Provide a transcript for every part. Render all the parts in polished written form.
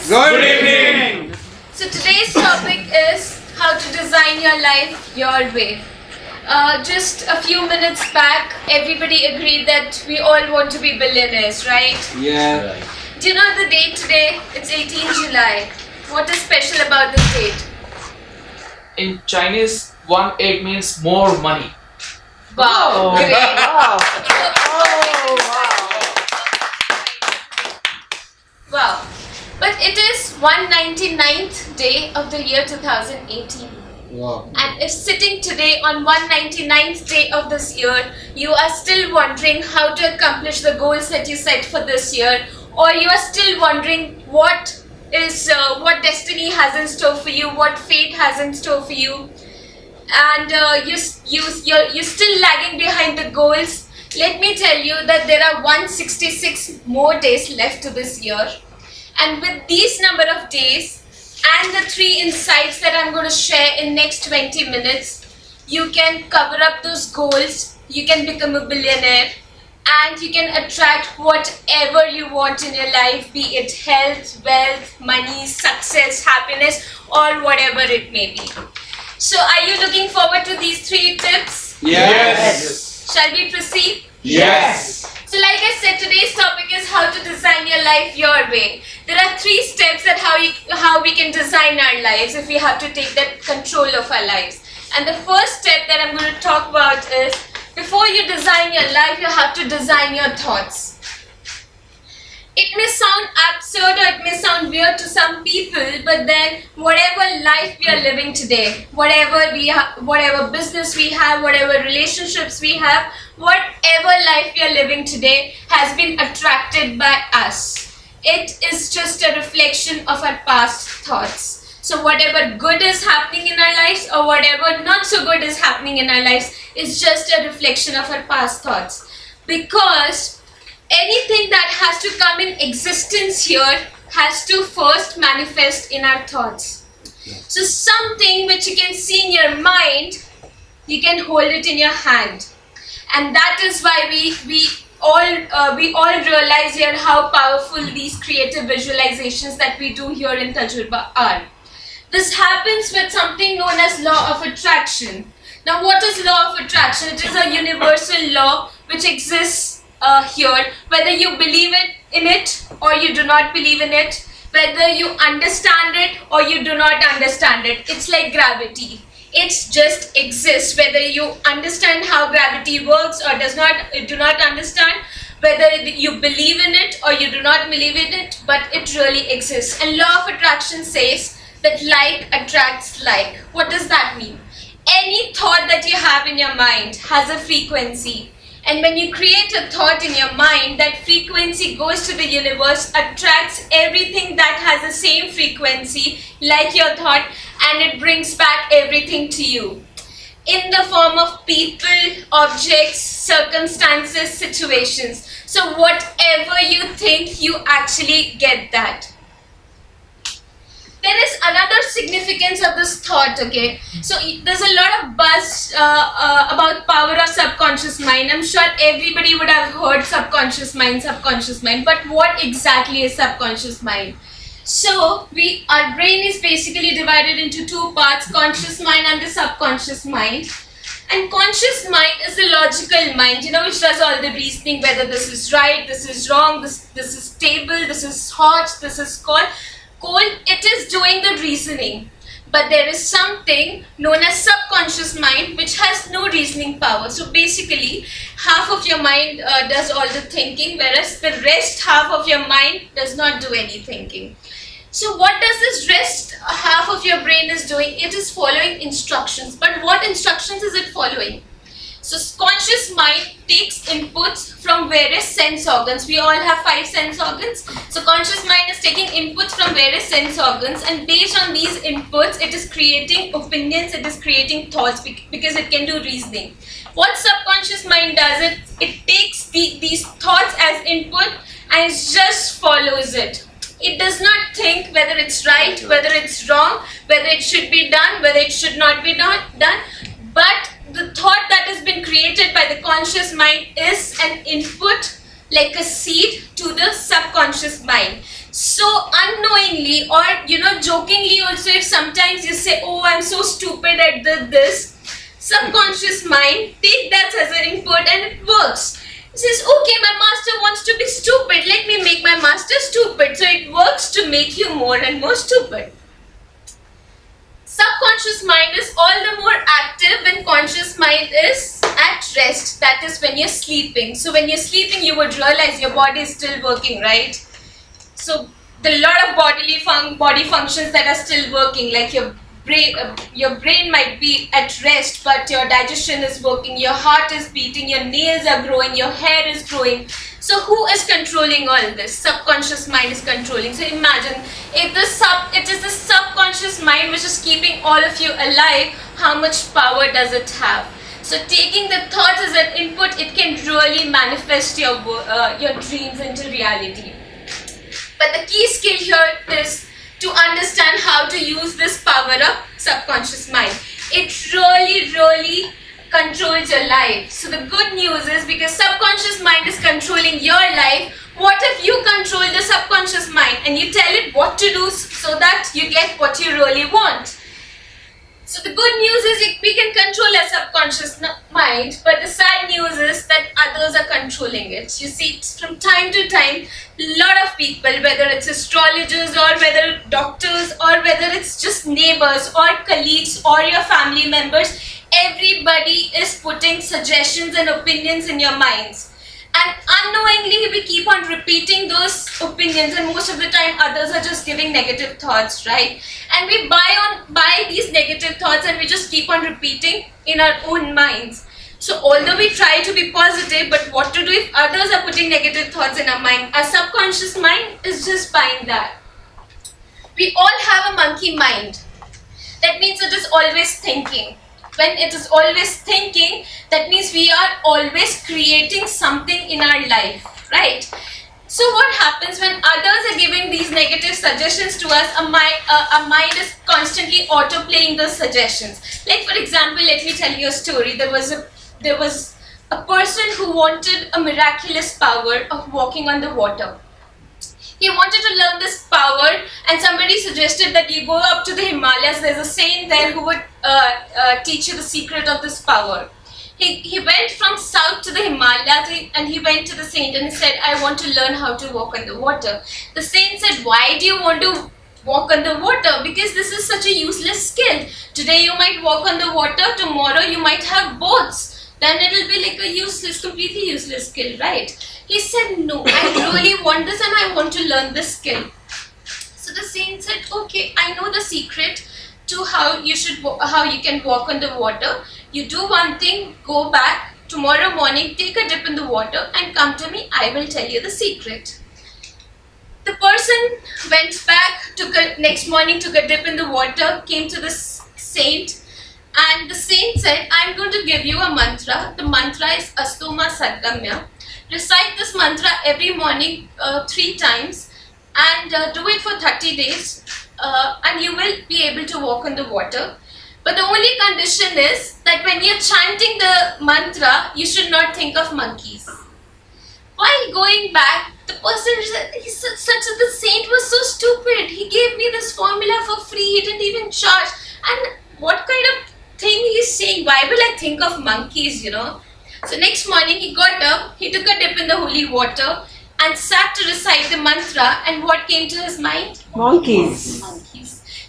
Good evening. So today's topic is how to design your life your way. Just a few minutes back, everybody agreed that we all want to be billionaires, right? Yeah. Do you know the date today? It's 18 July. What is special about this date? In Chinese, 1/8 means more money. Wow, great. Wow. Wow. But it is 199th day of the year 2018. Wow. And if sitting today on 199th day of this year, you are still wondering how to accomplish the goals that you set for this year, or you are still wondering what destiny has in store for you, what fate has in store for you, and you're still lagging behind the goals, let me tell you that there are 166 more days left to this year. And with these number of days and the 3 insights that I'm going to share in next 20 minutes, you can cover up those goals, you can become a billionaire, and you can attract whatever you want in your life, be it health, wealth, money, success, happiness, or whatever it may be. So are you looking forward to these 3 tips? Yes. Shall we proceed? Yes. So like I said, today's topic is how to design your life your way. There are 3 steps at how we can design our lives if we have to take that control of our lives. And the first step that I'm going to talk about is, before you design your life, you have to design your thoughts. It may sound absurd or it may sound weird to some people, but then whatever life we are living today, whatever business we have, whatever relationships we have, whatever life we are living today has been attracted by us. It is just a reflection of our past thoughts. So whatever good is happening in our lives or whatever not so good is happening in our lives is just a reflection of our past thoughts. Because anything that has to come in existence here has to first manifest in our thoughts. So something which you can see in your mind, you can hold it in your hand. And that is why we all realize here how powerful these creative visualizations that we do here in Tajurba are. This happens with something known as law of attraction. Now what is law of attraction? It is a universal law which exists here, whether you believe in it or you do not believe in it, whether you understand it or you do not understand it. It's like gravity. It just exists, whether you understand how gravity works or do not understand, whether you believe in it or you do not believe in it, but it really exists. And law of attraction says that like attracts like. What does that mean? Any thought that you have in your mind has a frequency. And when you create a thought in your mind, that frequency goes to the universe, attracts everything that has the same frequency like your thought, and it brings back everything to you in the form of people, objects, circumstances, situations. So whatever you think, you actually get that. There is another significance of this thought, okay? So there's a lot of buzz about power of subconscious mind. I'm sure everybody would have heard subconscious mind, but what exactly is subconscious mind? So our brain is basically divided into 2 parts, conscious mind and the subconscious mind. And conscious mind is the logical mind, which does all the reasoning, whether this is right, this is wrong, this is stable, this is hot, this is cold. It is doing the reasoning. But there is something known as subconscious mind which has no reasoning power. So basically, half of your mind does all the thinking, whereas the rest half of your mind does not do any thinking. So what does this rest half of your brain is doing? It is following instructions. But what instructions is it following? So conscious mind takes inputs from various sense organs. We all have 5 sense organs. So conscious mind is taking inputs from various sense organs, and based on these inputs, it is creating opinions, it is creating thoughts because it can do reasoning. What subconscious mind does, it takes these thoughts as input and it just follows it. It does not think whether it's right, whether it's wrong, whether it should be done, whether it should not be done. But the thought that has been created by the conscious mind is an input, like a seed, to the subconscious mind. So unknowingly, or jokingly also, if sometimes you say, oh, I'm so stupid at this, subconscious mind take that as an input and it works. It says, okay, my master wants to be stupid, let me make my master stupid. So it works to make you more and more stupid. Subconscious mind is all the more active when conscious mind is at rest. That is when you're sleeping. So when you're sleeping, you would realize your body is still working, right? So there are a lot of body functions that are still working, like your brain might be at rest, but your digestion is working, your heart is beating, your nails are growing, your hair is growing. So who is controlling all this? Subconscious mind is controlling. So imagine if it is the subconscious mind which is keeping all of you alive, how much power does it have? So taking the thoughts as an input, it can really manifest your dreams into reality. But the key skill here is to understand how to use this power of subconscious mind. It really controls your life. So the good news is, because subconscious mind is controlling your life, what if you control the subconscious mind and you tell it what to do so that you get what you really want? So the good news is we can control our subconscious mind, but the sad news is that others are controlling it. You see, from time to time, a lot of people, whether it's astrologers or whether doctors or whether it's just neighbors or colleagues or your family members, everybody is putting suggestions and opinions in your minds. And unknowingly, we keep on repeating those opinions, and most of the time others are just giving negative thoughts, right? And we buy these negative thoughts and we just keep on repeating in our own minds. So although we try to be positive, but what to do if others are putting negative thoughts in our mind? Our subconscious mind is just buying that. We all have a monkey mind. That means it is always thinking. When it is always thinking, that means we are always creating something in our life, right? So what happens when others are giving these negative suggestions to us? Our mind is constantly auto-playing those suggestions. Like, for example, let me tell you a story. There was a person who wanted a miraculous power of walking on the water. He wanted to learn this power, and somebody suggested that you go up to the Himalayas. There's a saint there who would teach you the secret of this power. He went from south to the Himalayas, and he went to the saint and he said, I want to learn how to walk on the water. The saint said, why do you want to walk on the water? Because this is such a useless skill. Today you might walk on the water, tomorrow you might have boats. Then it will be like a completely useless skill, right? He said, no, I really want this and I want to learn this skill. So the saint said, okay, I know the secret to how you can walk on the water. You do one thing, go back tomorrow morning, take a dip in the water and come to me. I will tell you the secret. The person went back, next morning took a dip in the water, came to the saint, and the saint said, I'm going to give you a mantra. The mantra is Astoma Sadgamya. Recite this mantra every morning 3 times and do it for 30 days and you will be able to walk on the water. But the only condition is that when you're chanting the mantra, you should not think of monkeys. While going back, the person said, the saint was so stupid. He gave me this formula for free. He didn't even charge. And what kind of thing he's saying? Why will I think of monkeys, So next morning he got up, he took a dip in the holy water and sat to recite the mantra, and what came to his mind? Monkeys.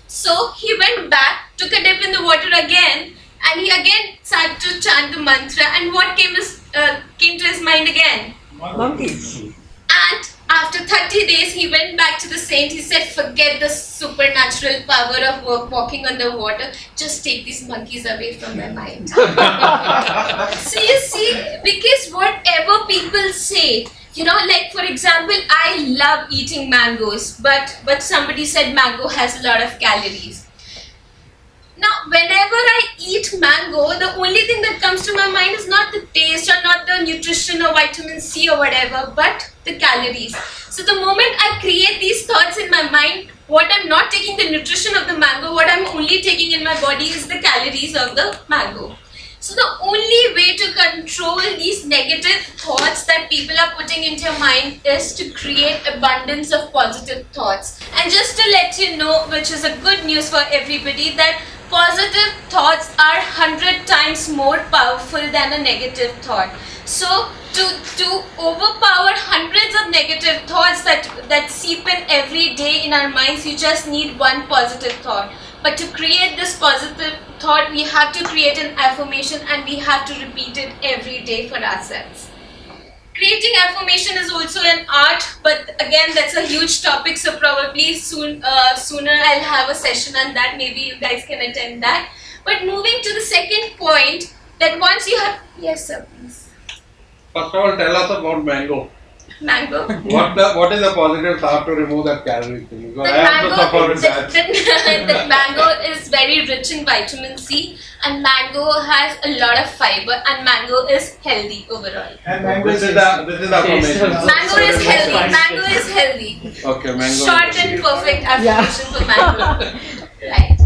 So he went back, took a dip in the water again, and he again sat to chant the mantra, and what came to his mind again? Monkeys. And after 30 days he went back to the saint. He said, forget the supernatural power of walking on the water, just take these monkeys away from my mind. So you see, because whatever people say, like for example, I love eating mangoes, but somebody said mango has a lot of calories. Now, whenever I eat mango, the only thing that comes to my mind is not the taste or not the nutrition or vitamin C or whatever, but the calories. So the moment I create these thoughts in my mind, what I'm not taking the nutrition of the mango, what I'm only taking in my body is the calories of the mango. So the only way to control these negative thoughts that people are putting into your mind is to create abundance of positive thoughts. And just to let you know, which is a good news for everybody, that positive thoughts are 100 times more powerful than a negative thought. So to overpower hundreds of negative thoughts that seep in every day in our minds, you just need one positive thought. But to create this positive thought, we have to create an affirmation and we have to repeat it every day for ourselves. Creating affirmation is also an art, but again, that's a huge topic, so probably sooner I'll have a session on that. Maybe you guys can attend that. But moving to the second point, that once you have... Yes, sir, please. First of all, tell us about mango. Mango. What is the positive thought to remove that calorie thing? Because I have to suffer with that. The mango is very rich in vitamin C, and mango has a lot of fiber, and mango is healthy overall. And mango This is the affirmation. Mango is healthy. Mango is healthy. Okay, mango. Short and perfect affirmation for mango. Right.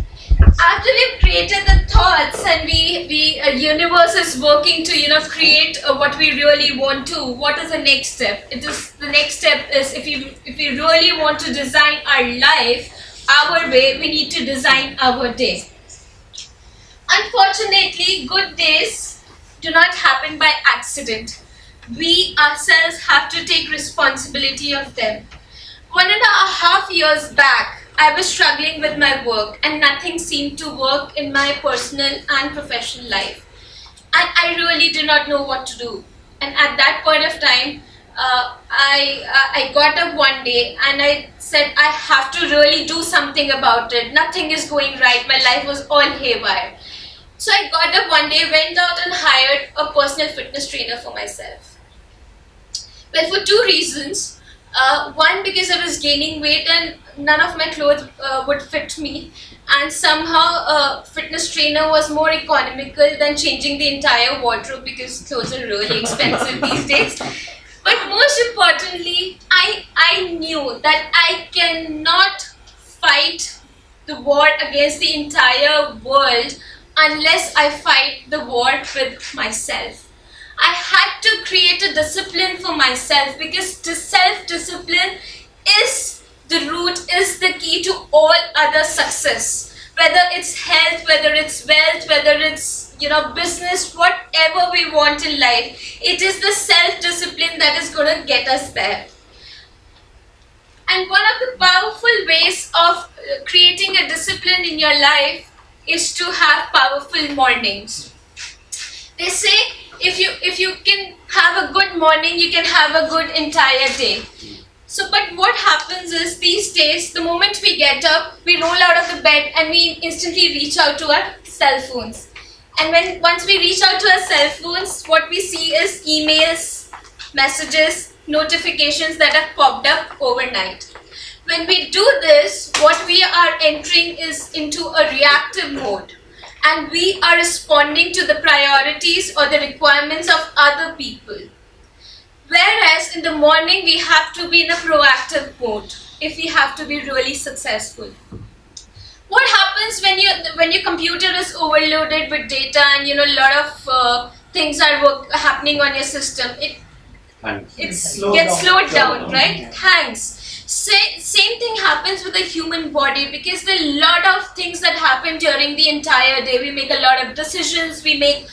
After we've created the thoughts and universe is working to create what we really want to, what is the next step? The next step is if we really want to design our life our way, we need to design our day. Unfortunately, good days do not happen by accident. We ourselves have to take responsibility of them. 1.5 years back, I was struggling with my work and nothing seemed to work in my personal and professional life. And I really did not know what to do. And at that point of time, I got up one day and I said, I have to really do something about it. Nothing is going right. My life was all haywire. So I got up one day, went out and hired a personal fitness trainer for myself. Well, for two reasons. One, because I was gaining weight and none of my clothes would fit me, and somehow a fitness trainer was more economical than changing the entire wardrobe because clothes are really expensive these days. But most importantly, I knew that I cannot fight the war against the entire world unless I fight the war with myself. I had to create a discipline for myself because self-discipline is the root, is the key to all other success. Whether it's health, whether it's wealth, whether it's business, whatever we want in life, it is the self-discipline that is going to get us there. And one of the powerful ways of creating a discipline in your life is to have powerful mornings. They say if you can have a good morning, you can have a good entire day. So, but what happens is these days, the moment we get up, we roll out of the bed and we instantly reach out to our cell phones. And once we reach out to our cell phones, what we see is emails, messages, notifications that have popped up overnight. When we do this, what we are entering is into a reactive mode. And we are responding to the priorities or the requirements of other people. Whereas in the morning, we have to be in a proactive mode if we have to be really successful. What happens when your computer is overloaded with data and a lot of things are happening on your system? It gets slowed down, right? Thanks. Same thing happens with the human body because there are a lot of things that happen during the entire day. We make a lot of decisions, we make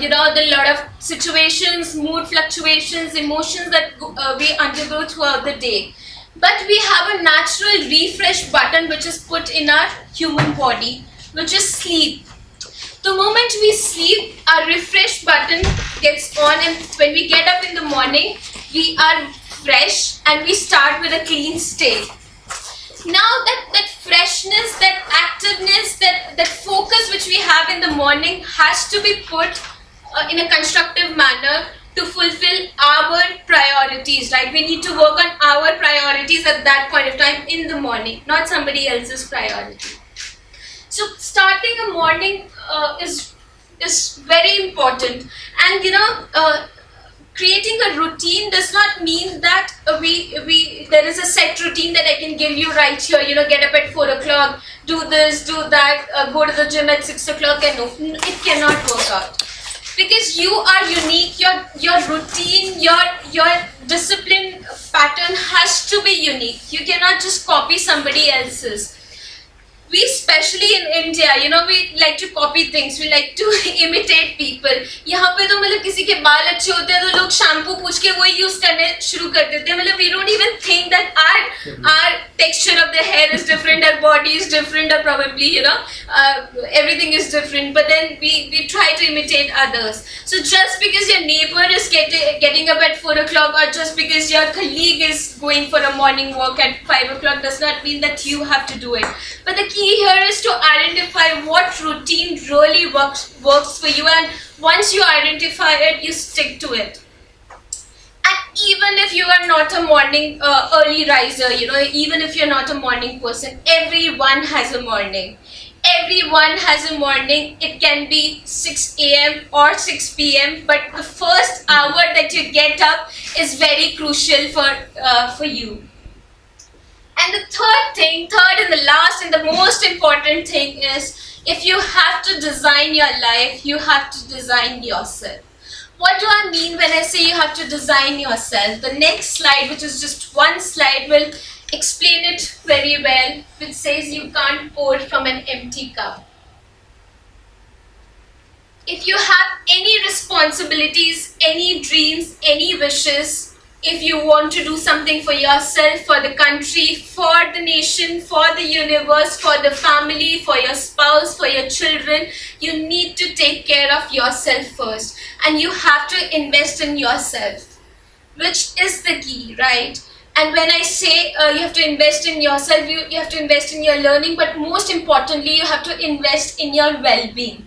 there are a lot of situations, mood fluctuations, emotions that we undergo throughout the day. But we have a natural refresh button which is put in our human body, which is sleep. The moment we sleep, our refresh button gets on, and when we get up in the morning, we are fresh and we start with a clean state. Now that freshness, that activeness, that focus which we have in the morning has to be put in a constructive manner to fulfill our priorities, right? We need to work on our priorities at that point of time in the morning, not somebody else's priority. So starting a morning is very important, and creating a routine does not mean that there is a set routine that I can give you right here. Get up at 4 o'clock, do this, do that, go to the gym at 6 o'clock, and no, it cannot work out. Because you are unique, your routine, your discipline pattern has to be unique. You cannot just copy somebody else's. We, especially in India, we like to copy things. We like to imitate people. यहाँ पे तो मतलब किसी के बाल अच्छे होते हैं तो लोग शैम्पू पूछ के वही यूज करने शुरू कर देते हैं. मतलब we don't even think that our texture of the hair is different, our body is different, or probably everything is different. But then we try to imitate others. So just because your neighbor is getting up at 4 o'clock, or just because your colleague is going for a morning walk at 5 o'clock, does not mean that you have to do it. But the key here is to identify what routine really works for you, and once you identify it, you stick to it. And even if you are not a morning early riser, even if you're not a morning person, everyone has a morning. Everyone has a morning. It can be 6 a.m. or 6 p.m. but the first hour that you get up is very crucial for you. And the third and the last and the most important thing is, if you have to design your life, you have to design yourself. What do I mean when I say you have to design yourself? The next slide, which is just one slide, will explain it very well, which says you can't pour from an empty cup. If you have any responsibilities, any dreams, any wishes, if you want to do something for yourself, for the country, for the nation, for the universe, for the family, for your spouse, for your children, you need to take care of yourself first. And you have to invest in yourself, which is the key, right? And when I say you have to invest in yourself, you have to invest in your learning, but most importantly, you have to invest in your well-being.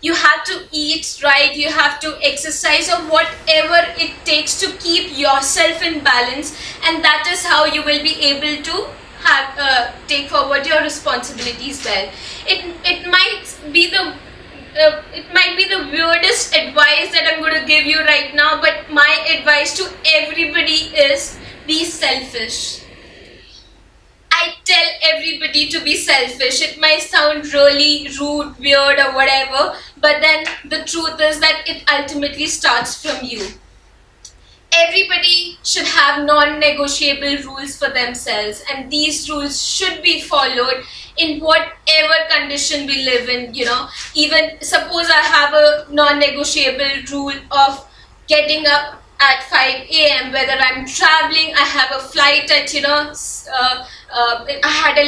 You have to eat right, you have to exercise, or whatever it takes to keep yourself in balance, and that is how you will be able to take forward your responsibilities well. It might be the weirdest advice that I'm going to give you right now, but my advice to everybody is, be selfish. I tell everybody to be selfish. It might sound really rude, weird, or whatever, but then the truth is that it ultimately starts from you. Everybody should have non-negotiable rules for themselves, and these rules should be followed in whatever condition we live in. Even suppose I have a non-negotiable rule of getting up at 5 a.m. whether I'm traveling, I have a flight at I had a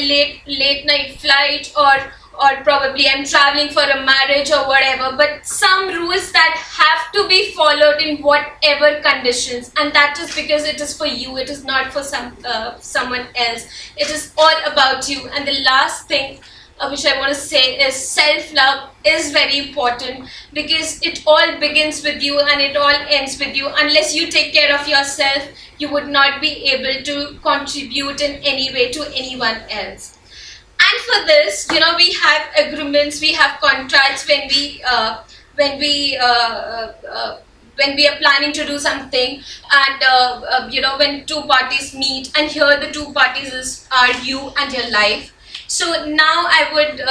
late night flight, or probably I'm traveling for a marriage or whatever, but some rules that have to be followed in whatever conditions, and that is because it is for you, it is not for someone else. It is all about you. And the last thing which I want to say is, self-love is very important, because it all begins with you and it all ends with you. Unless you take care of yourself, you would not be able to contribute in any way to anyone else. And for this, we have agreements, we have contracts when we are planning to do something, and when two parties meet, and here the two parties are you and your life. So now I would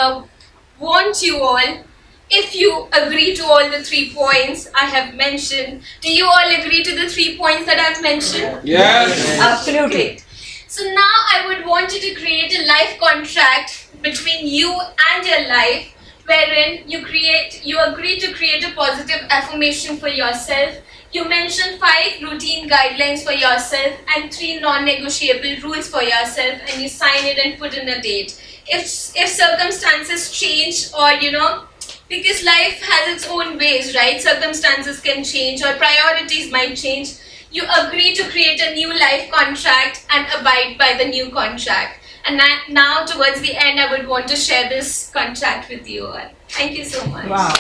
want you all, if you agree to all the 3 points I have mentioned. Do you all agree to the 3 points that I've mentioned? Yes. Absolutely. So now I would want you to create a life contract between you and your life, wherein you agree to create a positive affirmation for yourself. You mention 5 routine guidelines for yourself and 3 non-negotiable rules for yourself, and you sign it and put in a date. If circumstances change, or because life has its own ways, right? Circumstances can change, or priorities might change. You agree to create a new life contract and abide by the new contract. And now towards the end, I would want to share this contract with you all. Thank you so much. Wow.